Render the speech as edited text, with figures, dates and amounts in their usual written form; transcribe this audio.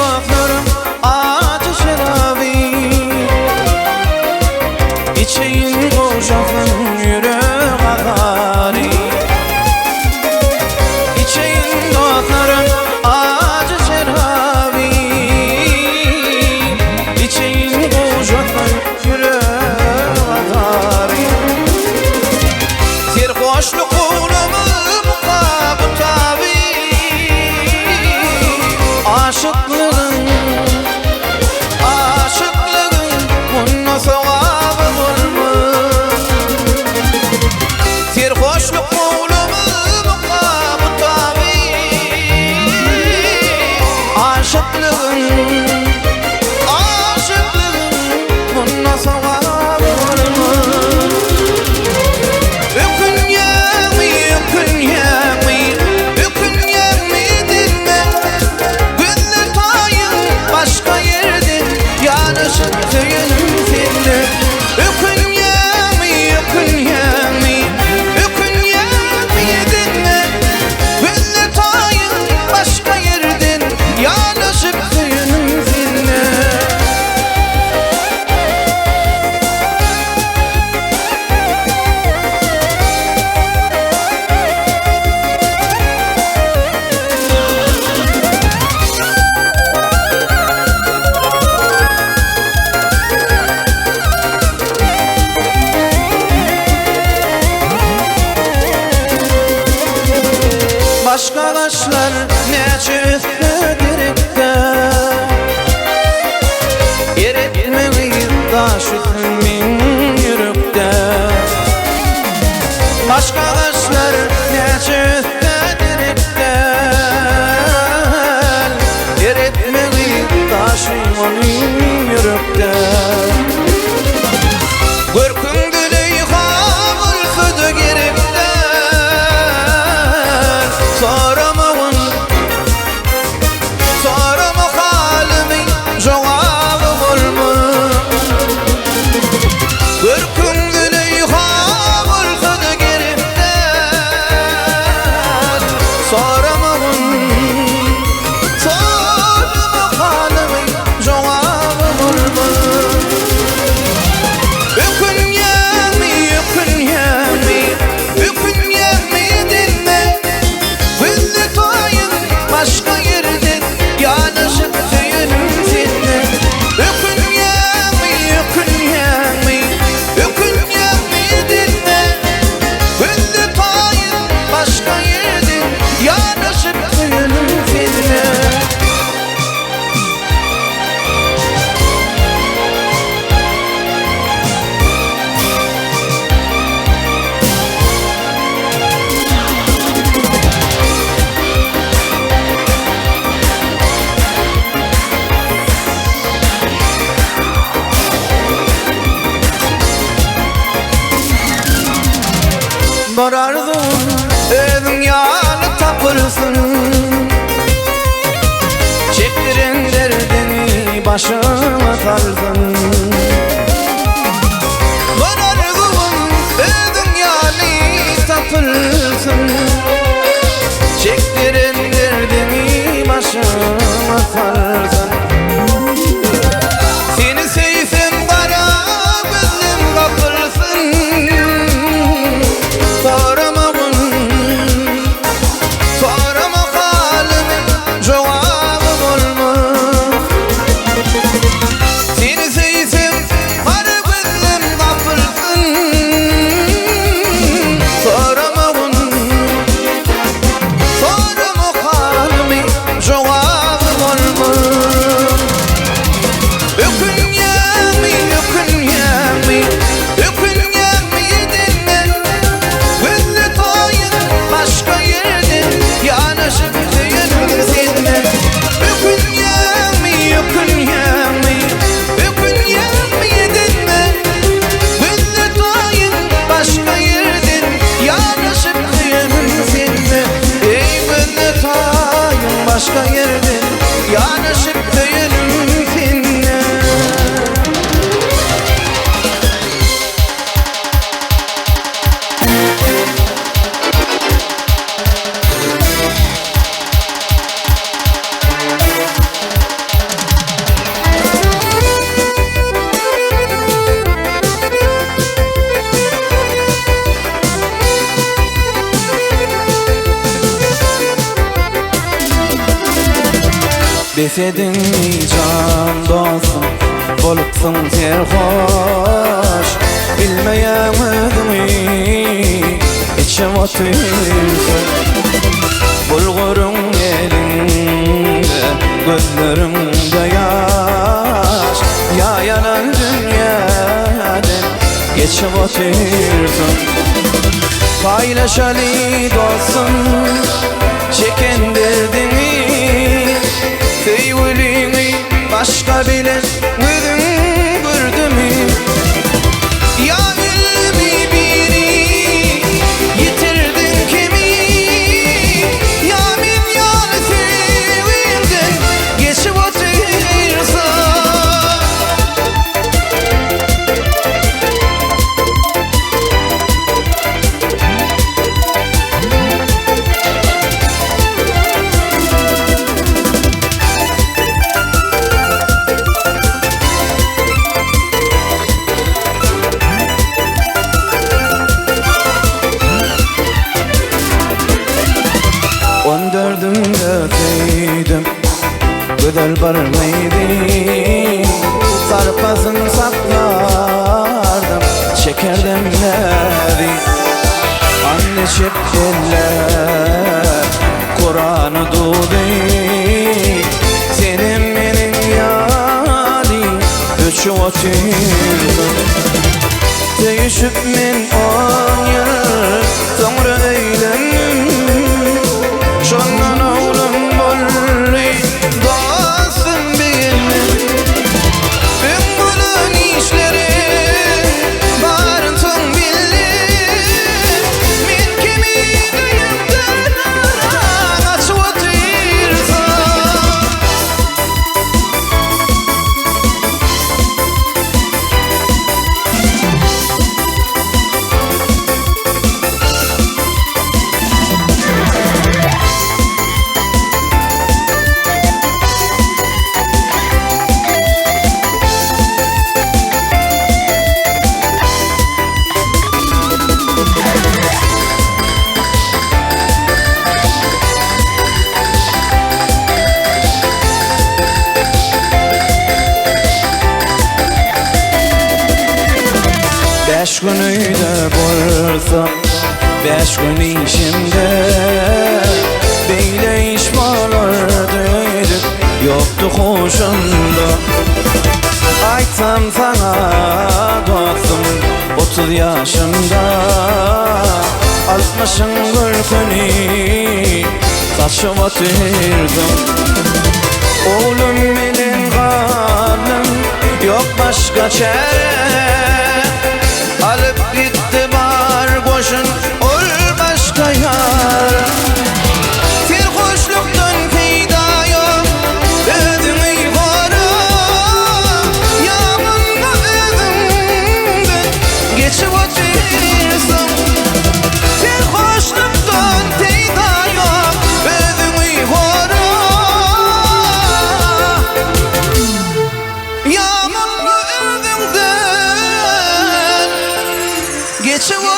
doktorum acı şerabi, İçeyin koşafın yürek akari. İçeyin doktorum acı şerabi, İçeyin koşafın yürek akari. Serhoşluk kulumu mukabu tabi, aşıklığın, aşıklığın bunun sevabı bulmuş. Serhoşluk kulumu mukabu tabi, aşıklığın, aşıklığın bunun sevabı bulmuş. Ökün yemi, ökün yemi, ökün yemi dinle. Güller tayın başka yerden yanışıp tüyünüm seninle. Ökün yemi, ökün yemi, ökün yemi dinle. Güller tayın başka yerden yanışıp tüyünüm seninle. Başka taşlar ne çıktı gerekte, eritmeyi taş üstün yürekte. Başka taşlar ne çıktı gerekte, eritmeyi taş üstün yürekte. Görkün gülüy kabul kıdı gerekte, soramağın, soramı halimin cevabı bulmuş. Görkün gülüy kabul kıdı gerekte, soramağın, soramı halimin cevabı bulmuş. Ökün yemi, ökün yemi, ökün yemi dinle. Güller tayın başka yerden yanışıp tüyünüm seninle. Ökün yemi, ökün yemi, ökün yemi dinle. Güller tayın başka yerden yanışıp tüyünüm seninle. Morardım ödüm yanı tapırsın, çektiren derdini başıma tarzın. Morardım ödüm yanı tapırsın, çektiren derdini başıma tarzın. Seni sevsem kara gözüm kapırsın, soramağın, sorama halimin cevabı bulmuş. Seni sevsem kara gözüm kapırsın, soramağın, Bilsedin mi can dostum, bolupsun serhoş. Bilmeyemedin içim otursun. Bulgurun elinde, gözlerinde yaş. Yayanan dünyadan geçip otursun. Paylaşalı dostum çeken derdini, feylini başka bilen gözün gördü mü? Ya ilmi biri yitirdin kimi, ya min yar sevildin geçip otursan. Dördümdeydim, güzel barmaydı. Sarpasın saklardım, çekerdim nevi. Anne şepkeller, Kur'an'ı dudu. Senin benim yadi, üçü oturdum. Değişip men 10 yıl sonra eylendim. Şondan oğlum bolli dostum benim. Ben bunun işleri barın son bildim. Men kimi duyumdan açıp otursam. Beş günüydü bulsam, 5 gün işimde. Beyle iş varlardıydık, yoktu hoşumda. Aytsam sana dostum, 30 yaşımda. 60'ın gülkünü saçıp oturdum. Oğlum benim karnım, yok başka çare. Alıp gitti bar koşun, ol başka yar. Serhoşluktan peyda yok, özünü koru. Yağmurla özünden geçip otursun. Serhoşluktan peyda yok, özünü koru. Yağmurla özünden geçip otur.